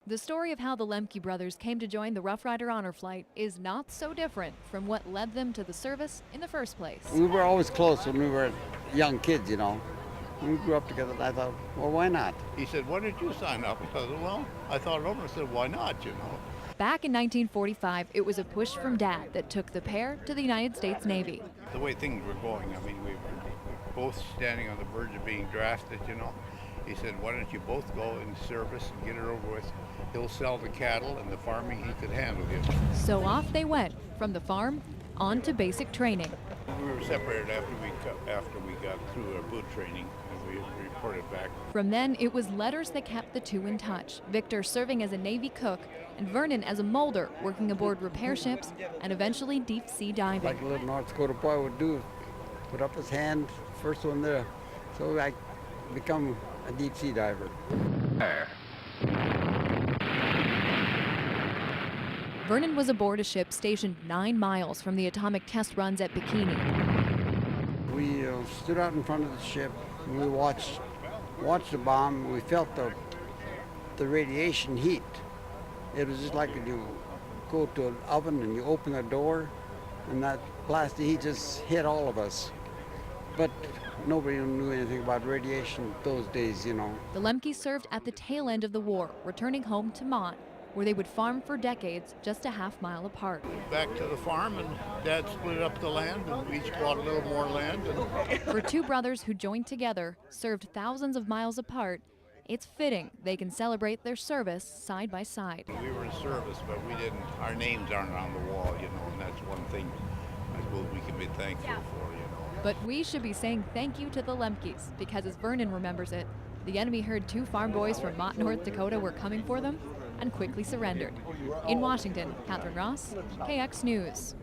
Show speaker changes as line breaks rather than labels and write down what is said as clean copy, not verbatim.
The story of how the Lemke brothers came to join the Roughrider Honor Flight is not so different from what led them to the service in the first place.
We were always close when we were young kids, you know. We grew up together, and I thought, well, why not?
He said, why did you sign up? I said, well, I thought it over and said, why not, you know?
Back in 1945, it was a push from Dad that took the pair to the United States Navy.
The way things were going, I mean, we were both standing on the verge of being drafted, you know. He said, why don't you both go in service and get it over with? He'll sell the cattle and the farming he could handle, you know.
So off they went, from the farm on to basic training.
We were separated after we got through our boot training, and we reported back.
From then, it was letters that kept the two in touch. Victor serving as a Navy cook, and Vernon as a molder, working aboard repair ships and eventually deep sea diving.
Like a little North Dakota boy would do, put up his hand, first one there. So I become a deep sea diver.
Vernon was aboard a ship stationed 9 miles from the atomic test runs at Bikini.
We stood out in front of the ship and we watched the bomb. We felt the radiation heat. It was just like you go to an oven and you open a door and that blast of heat just hit all of us. But nobody knew anything about radiation those days, you know.
The Lemkes served at the tail end of the war, returning home to Mott, where they would farm for decades just a half-mile apart.
Back to the farm, and Dad split up the land, and we each bought a little more land.
For two brothers who joined together, served thousands of miles apart, it's fitting they can celebrate their service side by side.
We were in service, but we didn't. Our names aren't on the wall, you know, and that's one thing I suppose we can be thankful for, you know.
But we should be saying thank you to the Lemkes, because as Vernon remembers it, the enemy heard 2 farm boys from Mott, North Dakota were coming for them and quickly surrendered. In Washington, Catherine Ross, KX News.